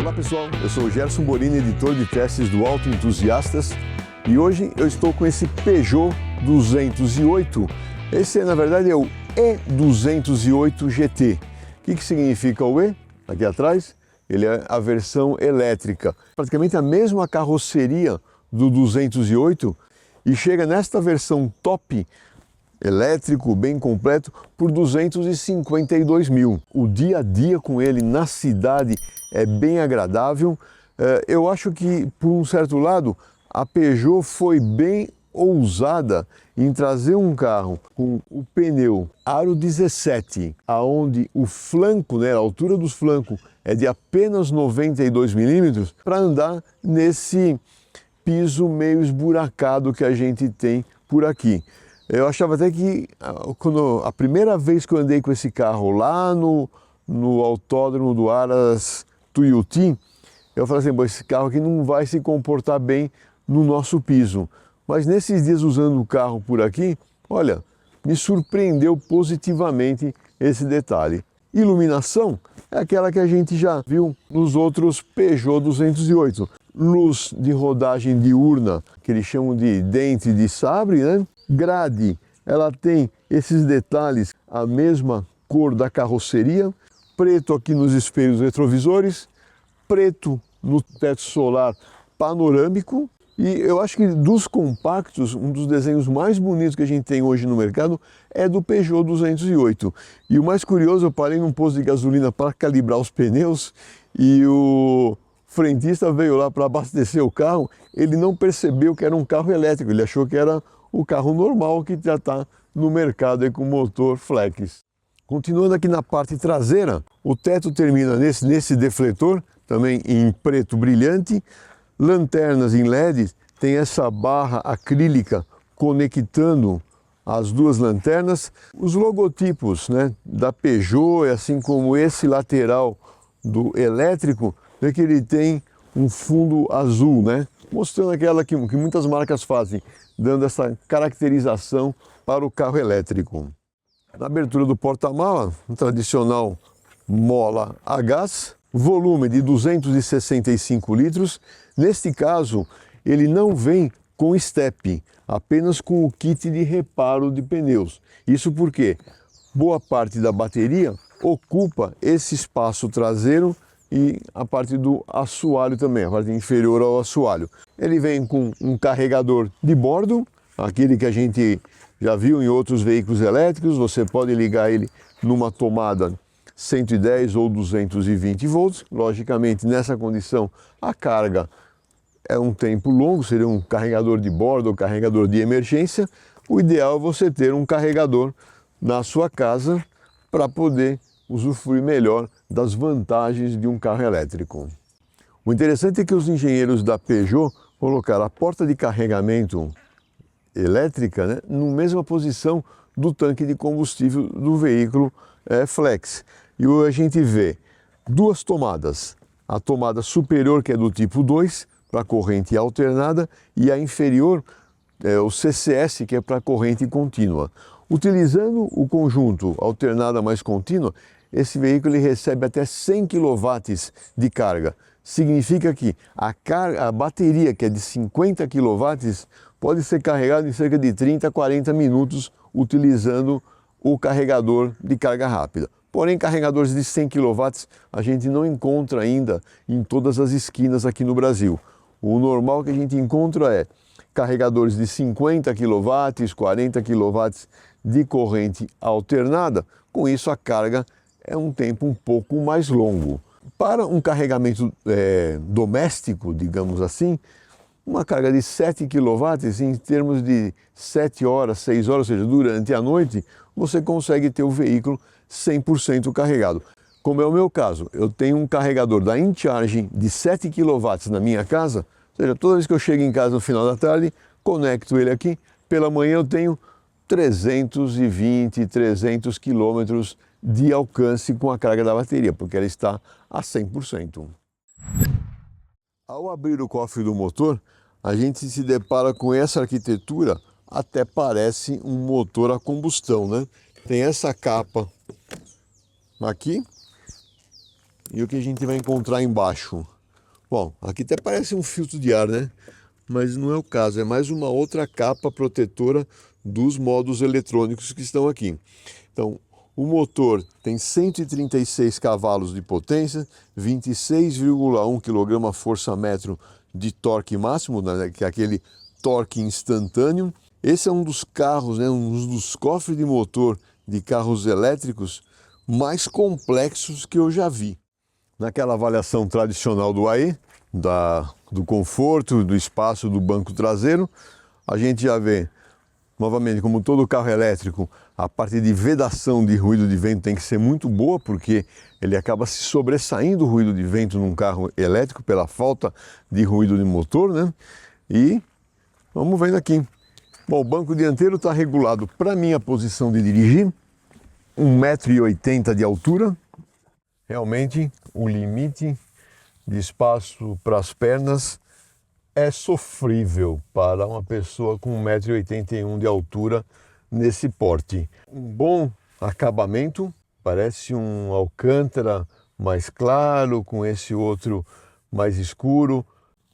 Olá pessoal, eu sou o Gerson Borini, editor de testes do Auto Entusiastas, e hoje eu estou com esse Peugeot 208. Esse na verdade é o E208 GT. O que significa o E? Aqui atrás, ele é a versão elétrica, praticamente a mesma carroceria do 208 e chega nesta versão top elétrico, bem completo, por 252 mil. O dia a dia com ele na cidade é bem agradável. Eu acho que, por um certo lado, a Peugeot foi bem ousada em trazer um carro com o pneu aro 17, aonde o flanco, a altura dos flancos é de apenas 92 milímetros, para andar nesse piso meio esburacado que a gente tem por aqui. Eu achava até que, quando a primeira vez que eu andei com esse carro lá no autódromo do Aras Tuiuti, eu falei assim, esse carro aqui não vai se comportar bem no nosso piso. Mas nesses dias usando o carro por aqui, olha, me surpreendeu positivamente esse detalhe. Iluminação é aquela que a gente já viu nos outros Peugeot 208. Luz de rodagem diurna, que eles chamam de dente de sabre, né? Grade, ela tem esses detalhes, a mesma cor da carroceria, preto aqui nos espelhos retrovisores, preto no teto solar panorâmico. E eu acho que dos compactos, um dos desenhos mais bonitos que a gente tem hoje no mercado é do Peugeot 208. E o mais curioso, eu parei num posto de gasolina para calibrar os pneus e o frentista veio lá para abastecer o carro, ele não percebeu que era um carro elétrico, ele achou que era o carro normal que já está no mercado aí com motor flex. Continuando aqui na parte traseira, o teto termina nesse defletor, também em preto brilhante, lanternas em LED, tem essa barra acrílica conectando as duas lanternas, os logotipos da Peugeot, assim como esse lateral do elétrico, que ele tem um fundo azul, mostrando aquela que muitas marcas fazem, dando essa caracterização para o carro elétrico. Na abertura do porta-mala, um tradicional mola a gás, volume de 265 litros. Neste caso, ele não vem com step, apenas com o kit de reparo de pneus. Isso porque boa parte da bateria ocupa esse espaço traseiro e a parte do assoalho também, a parte inferior ao assoalho. Ele vem com um carregador de bordo, aquele que a gente já viu em outros veículos elétricos. Você pode ligar ele numa tomada 110 ou 220 volts. Logicamente, nessa condição, a carga é um tempo longo, seria um carregador de bordo ou carregador de emergência. O ideal é você ter um carregador na sua casa para poder usufruir melhor das vantagens de um carro elétrico. O interessante é que os engenheiros da Peugeot colocaram a porta de carregamento elétrica na mesma posição do tanque de combustível do veículo flex. E a gente vê duas tomadas, a tomada superior, que é do tipo 2, para corrente alternada, e a inferior, o CCS, que é para corrente contínua. Utilizando o conjunto alternada mais contínua, esse veículo ele recebe até 100 kW de carga. Significa que a bateria, que é de 50 kW, pode ser carregada em cerca de 30 a 40 minutos utilizando o carregador de carga rápida. Porém, carregadores de 100 kW a gente não encontra ainda em todas as esquinas aqui no Brasil. O normal que a gente encontra é carregadores de 50 kW, 40 kW de corrente alternada. Com isso, a carga é um tempo um pouco mais longo. Para um carregamento doméstico, digamos assim, uma carga de 7 kW, em termos de 7 horas, 6 horas, ou seja, durante a noite, você consegue ter o veículo 100% carregado. Como é o meu caso, eu tenho um carregador da InCharge de 7 kW na minha casa, ou seja, toda vez que eu chego em casa no final da tarde, conecto ele aqui, pela manhã eu tenho 320, 300 quilômetros de alcance com a carga da bateria, porque ela está a 100%. Ao abrir o cofre do motor, a gente se depara com essa arquitetura, até parece um motor a combustão, Tem essa capa aqui, e o que a gente vai encontrar embaixo? Bom, aqui até parece um filtro de ar, né? Mas não é o caso, é mais uma outra capa protetora dos modos eletrônicos que estão aqui. Então, o motor tem 136 cavalos de potência, 26,1 kgfm de torque máximo, né, que é aquele torque instantâneo. Esse é um dos carros, né, um dos cofres de motor de carros elétricos mais complexos que eu já vi. Naquela avaliação tradicional do AE, do conforto, do espaço do banco traseiro, a gente já vê, novamente, como todo carro elétrico, a parte de vedação de ruído de vento tem que ser muito boa, porque ele acaba se sobressaindo o ruído de vento num carro elétrico pela falta de ruído de motor, né? E vamos vendo aqui. Bom, o banco dianteiro está regulado para minha posição de dirigir, 1,80 m de altura. Realmente, o limite de espaço para as pernas é sofrível para uma pessoa com 1,81 m de altura nesse porte. Um bom acabamento, parece um alcântara mais claro com esse outro mais escuro.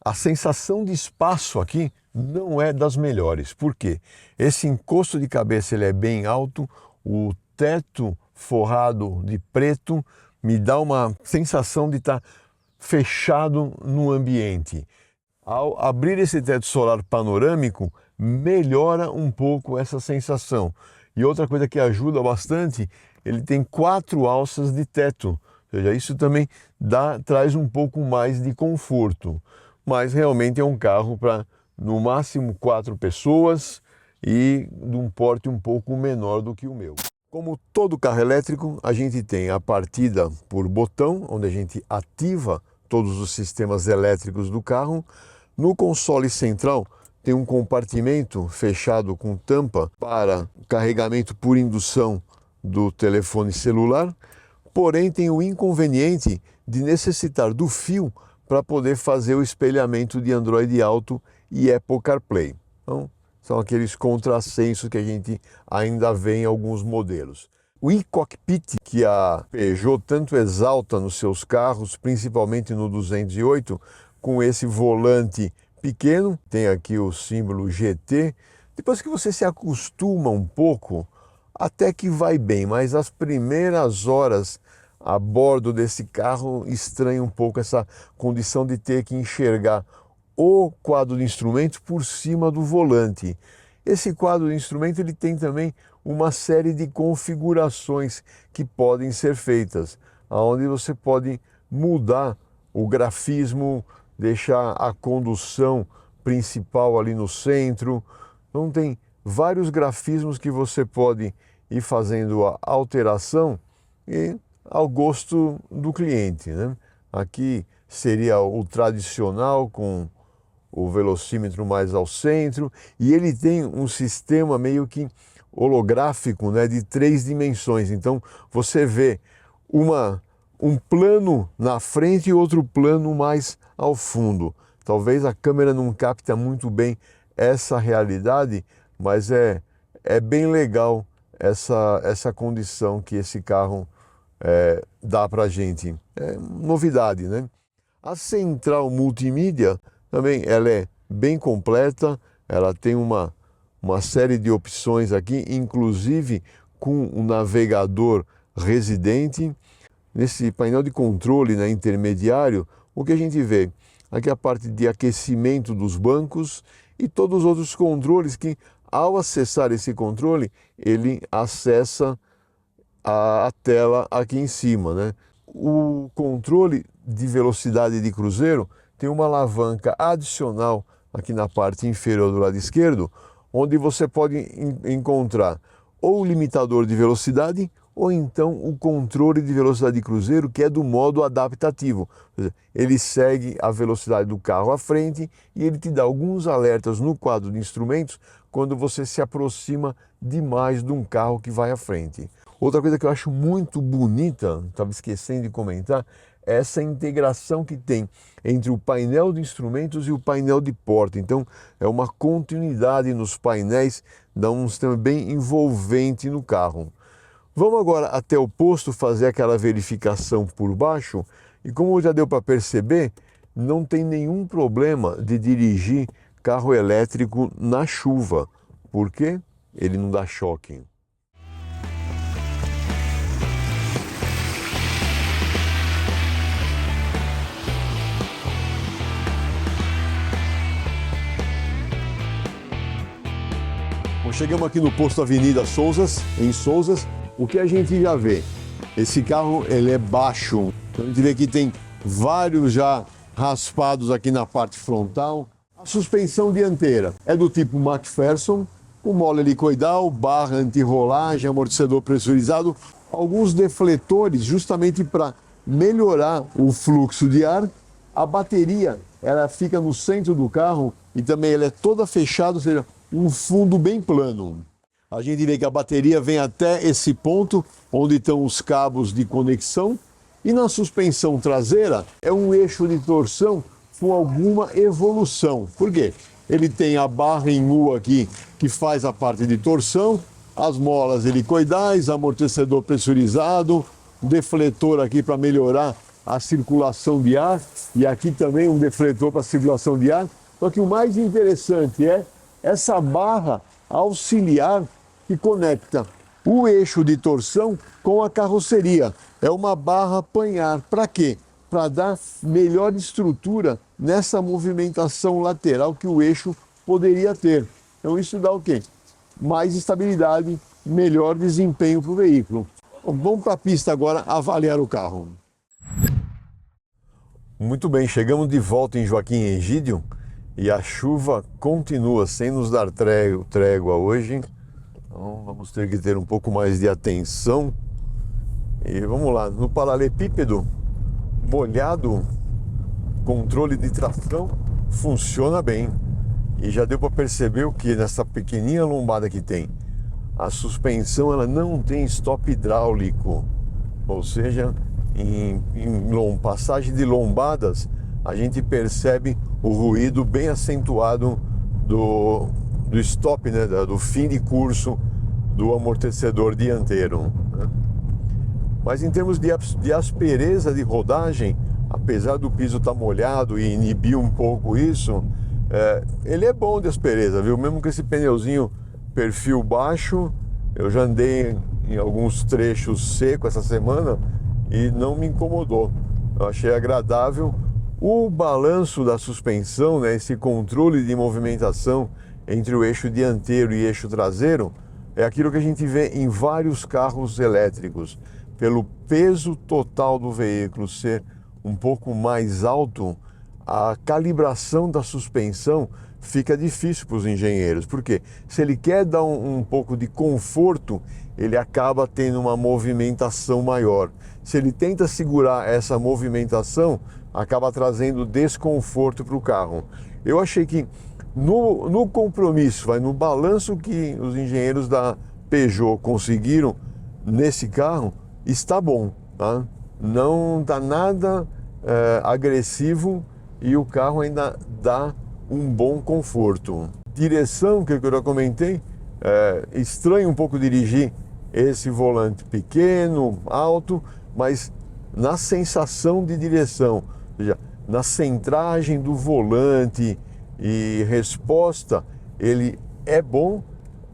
A sensação de espaço aqui não é das melhores. Por quê? Esse encosto de cabeça ele é bem alto, o teto forrado de preto me dá uma sensação de estar fechado no ambiente. Ao abrir esse teto solar panorâmico, melhora um pouco essa sensação. E outra coisa que ajuda bastante, ele tem 4 alças de teto. Ou seja, isso também traz um pouco mais de conforto. Mas realmente é um carro para, no máximo, 4 pessoas e de um porte um pouco menor do que o meu. Como todo carro elétrico, a gente tem a partida por botão, onde a gente ativa todos os sistemas elétricos do carro. No console central tem um compartimento fechado com tampa para carregamento por indução do telefone celular, porém tem o inconveniente de necessitar do fio para poder fazer o espelhamento de Android Auto e Apple CarPlay. Então, são aqueles contrassensos que a gente ainda vê em alguns modelos. O e-cockpit que a Peugeot tanto exalta nos seus carros, principalmente no 208, com esse volante pequeno, tem aqui o símbolo GT. Depois que você se acostuma um pouco, até que vai bem, mas as primeiras horas a bordo desse carro estranha um pouco essa condição de ter que enxergar o quadro de instrumentos por cima do volante. Esse quadro de instrumento ele tem também uma série de configurações que podem ser feitas, onde você pode mudar o grafismo, deixar a condução principal ali no centro. Então tem vários grafismos que você pode ir fazendo a alteração e ao gosto do cliente, né? Aqui seria o tradicional com o velocímetro mais ao centro, e ele tem um sistema meio que holográfico, né, de 3 dimensões. Então você vê um plano na frente e outro plano mais ao fundo. Talvez a câmera não capta muito bem essa realidade, mas é bem legal essa condição que esse carro dá para a gente. É novidade, né? A central multimídia também ela é bem completa, ela tem uma série de opções aqui, inclusive com um navegador residente. Nesse painel de controle, né, intermediário, o que a gente vê? Aqui a parte de aquecimento dos bancos e todos os outros controles que, ao acessar esse controle, ele acessa a tela aqui em cima, né? O controle de velocidade de cruzeiro tem uma alavanca adicional aqui na parte inferior do lado esquerdo, onde você pode encontrar ou o limitador de velocidade ou então o controle de velocidade de cruzeiro, que é do modo adaptativo. Ele segue a velocidade do carro à frente e ele te dá alguns alertas no quadro de instrumentos quando você se aproxima demais de um carro que vai à frente. Outra coisa que eu acho muito bonita, estava esquecendo de comentar, é essa integração que tem entre o painel de instrumentos e o painel de porta. Então é uma continuidade nos painéis, dá um sistema bem envolvente no carro. Vamos agora até o posto fazer aquela verificação por baixo e como já deu para perceber, não tem nenhum problema de dirigir carro elétrico na chuva. Por quê? Ele não dá choque. Bom, chegamos aqui no posto Avenida Souzas, em Souzas. O que a gente já vê? Esse carro ele é baixo. Então a gente vê que tem vários já raspados aqui na parte frontal. A suspensão dianteira é do tipo McPherson, com mola helicoidal, barra anti-rolagem, amortecedor pressurizado, alguns defletores justamente para melhorar o fluxo de ar. A bateria ela fica no centro do carro e também ela é toda fechada, ou seja, um fundo bem plano. A gente vê que a bateria vem até esse ponto onde estão os cabos de conexão e na suspensão traseira é um eixo de torção com alguma evolução. Por quê? Ele tem a barra em U aqui que faz a parte de torção, as molas helicoidais, amortecedor pressurizado, defletor aqui para melhorar a circulação de ar e aqui também um defletor para circulação de ar. Só que o mais interessante é essa barra auxiliar que conecta o eixo de torção com a carroceria. É uma barra panhar. Para quê? Para dar melhor estrutura nessa movimentação lateral que o eixo poderia ter. Então isso dá o quê? Mais estabilidade, melhor desempenho para o veículo. Bom, vamos para a pista agora avaliar o carro. Muito bem, chegamos de volta em Joaquim Egídio e a chuva continua sem nos dar trégua hoje. Então vamos ter que ter um pouco mais de atenção. E vamos lá, no paralelepípedo molhado, controle de tração funciona bem. E já deu para perceber o que nessa pequenininha lombada que tem. A suspensão ela não tem stop hidráulico, ou seja, em passagem de lombadas a gente percebe o ruído bem acentuado do stop, né, do fim de curso do amortecedor dianteiro, né? Mas em termos de aspereza de rodagem, apesar do piso estar molhado e inibir um pouco isso, ele é bom de aspereza, viu? Mesmo com esse pneuzinho perfil baixo, eu já andei em alguns trechos secos essa semana e não me incomodou. Eu achei agradável. O balanço da suspensão, né, esse controle de movimentação entre o eixo dianteiro e eixo traseiro, é aquilo que a gente vê em vários carros elétricos. Pelo peso total do veículo ser um pouco mais alto, a calibração da suspensão fica difícil para os engenheiros. Por quê? Se ele quer dar um pouco de conforto, ele acaba tendo uma movimentação maior. Se ele tenta segurar essa movimentação, acaba trazendo desconforto para o carro. Eu achei que no compromisso, no balanço que os engenheiros da Peugeot conseguiram nesse carro, está bom, tá? Não está nada agressivo e o carro ainda dá um bom conforto. Direção, que eu já comentei, estranho um pouco dirigir esse volante pequeno, alto, mas na sensação de direção, ou seja, na centragem do volante e resposta, ele é bom.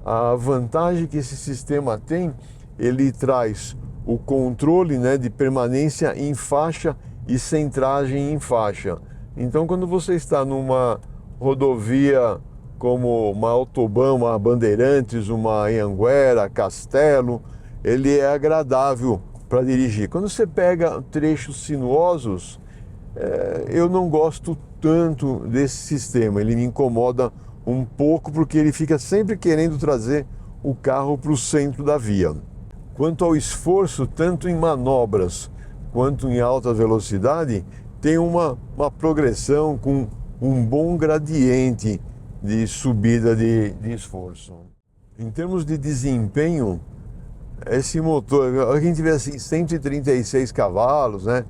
A vantagem que esse sistema tem, ele traz o controle, né, de permanência em faixa e centragem em faixa. Então, quando você está numa rodovia como uma Autobahn, uma Bandeirantes, uma Anhanguera, Castelo, ele é agradável para dirigir. Quando você pega trechos sinuosos, eu não gosto tanto desse sistema. Ele me incomoda um pouco porque ele fica sempre querendo trazer o carro para o centro da via. Quanto ao esforço, tanto em manobras quanto em alta velocidade, tem uma progressão com um bom gradiente de subida de esforço. Em termos de desempenho, esse motor, a gente vê assim, 136 cavalos, né?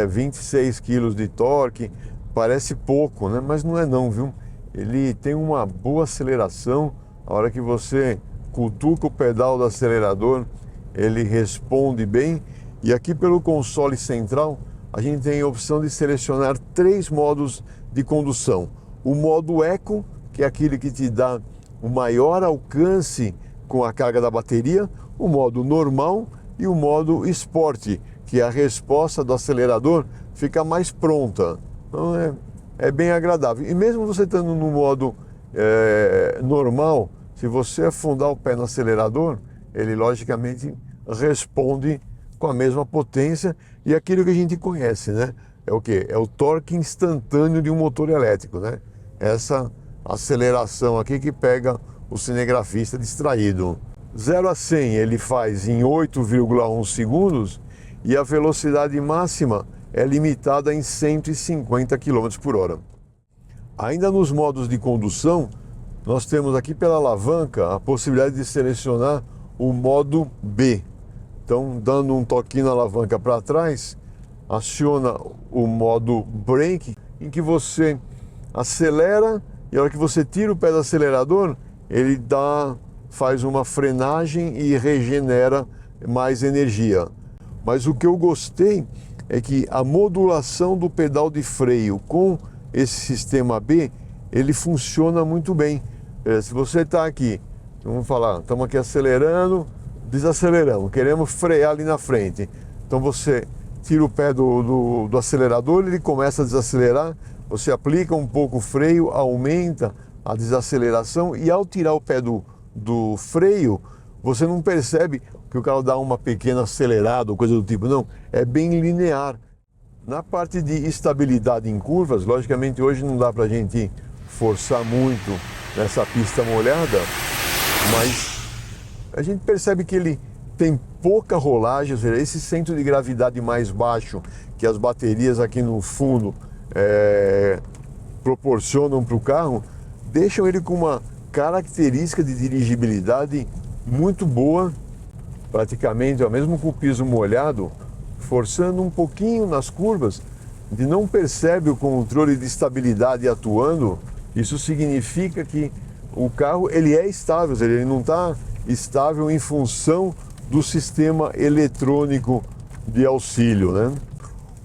26 kg de torque, parece pouco, né? Mas não é não, viu? Ele tem uma boa aceleração, a hora que você cutuca o pedal do acelerador, ele responde bem. E aqui pelo console central, a gente tem a opção de selecionar 3 modos de condução. O modo Eco, que é aquele que te dá o maior alcance com a carga da bateria, o modo normal e o modo Sport, que a resposta do acelerador fica mais pronta. Então é bem agradável. E mesmo você estando no modo normal, se você afundar o pé no acelerador, ele logicamente responde com a mesma potência e aquilo que a gente conhece, né? É o quê? É o torque instantâneo de um motor elétrico, né? Essa aceleração aqui que pega o cinegrafista distraído. 0 a 100 ele faz em 8,1 segundos e a velocidade máxima é limitada em 150 km por hora. Ainda nos modos de condução, nós temos aqui pela alavanca a possibilidade de selecionar o modo B. Então, dando um toquinho na alavanca para trás, aciona o modo Brake, em que você acelera e a hora que você tira o pé do acelerador, ele faz uma frenagem e regenera mais energia. Mas o que eu gostei é que a modulação do pedal de freio com esse sistema B, ele funciona muito bem. Se você está aqui, vamos falar, estamos aqui acelerando, desaceleramos, queremos frear ali na frente. Então você tira o pé do acelerador, ele começa a desacelerar, você aplica um pouco o freio, aumenta a desaceleração e ao tirar o pé do freio, você não percebe que o carro dá uma pequena acelerada ou coisa do tipo, não, é bem linear. Na parte de estabilidade em curvas, logicamente hoje não dá para a gente forçar muito nessa pista molhada, mas a gente percebe que ele tem pouca rolagem, ou seja, esse centro de gravidade mais baixo que as baterias aqui no fundo proporcionam para o carro, deixam ele com uma característica de dirigibilidade muito boa, praticamente, mesmo com o piso molhado, forçando um pouquinho nas curvas, de não percebe o controle de estabilidade atuando. Isso significa que o carro ele é estável, ele não está estável em função do sistema eletrônico de auxílio, né?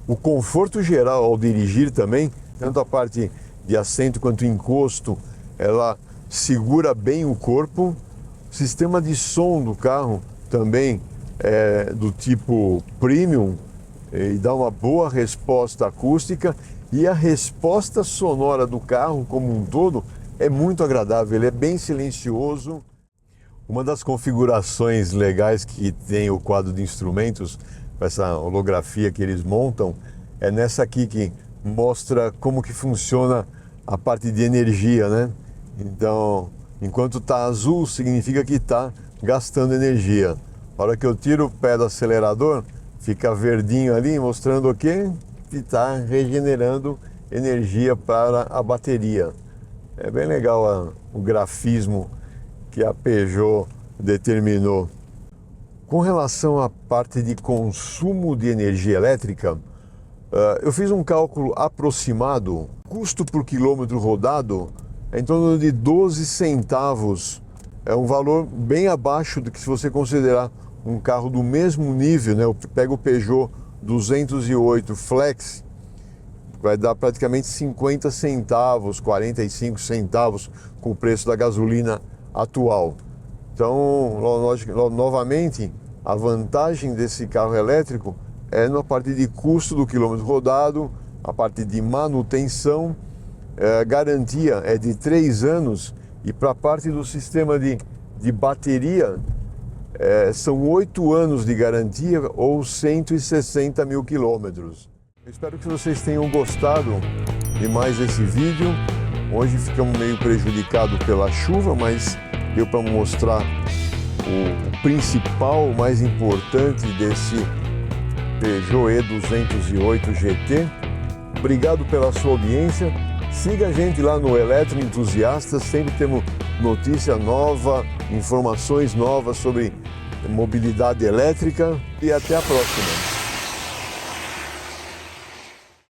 O conforto geral ao dirigir também, tanto a parte de assento quanto encosto, ela segura bem o corpo. O sistema de som do carro também é do tipo premium e dá uma boa resposta acústica, e a resposta sonora do carro como um todo é muito agradável, ele é bem silencioso. Uma das configurações legais que tem o quadro de instrumentos, essa holografia que eles montam, é nessa aqui que mostra como que funciona a parte de energia, né? Então, enquanto está azul, significa que está gastando energia. A hora que eu tiro o pé do acelerador, fica verdinho ali, mostrando o quê? Que está regenerando energia para a bateria. É bem legal o grafismo que a Peugeot determinou. Com relação à parte de consumo de energia elétrica, eu fiz um cálculo aproximado. Custo por quilômetro rodado é em torno de 12 centavos. É um valor bem abaixo do que se você considerar um carro do mesmo nível, né? Pega o Peugeot 208 Flex, vai dar praticamente 50 centavos, 45 centavos com o preço da gasolina atual. Então, novamente, a vantagem desse carro elétrico é na parte de custo do quilômetro rodado, a parte de manutenção, garantia é de 3 anos, e para a parte do sistema de bateria, são 8 anos de garantia ou 160 mil quilômetros. Eu espero que vocês tenham gostado de mais esse vídeo. Hoje ficamos meio prejudicados pela chuva, mas deu para mostrar o principal, o mais importante desse Peugeot E208 GT. Obrigado pela sua audiência. Siga a gente lá no Eletroentusiastas, sempre temos notícia nova, informações novas sobre mobilidade elétrica, e até a próxima.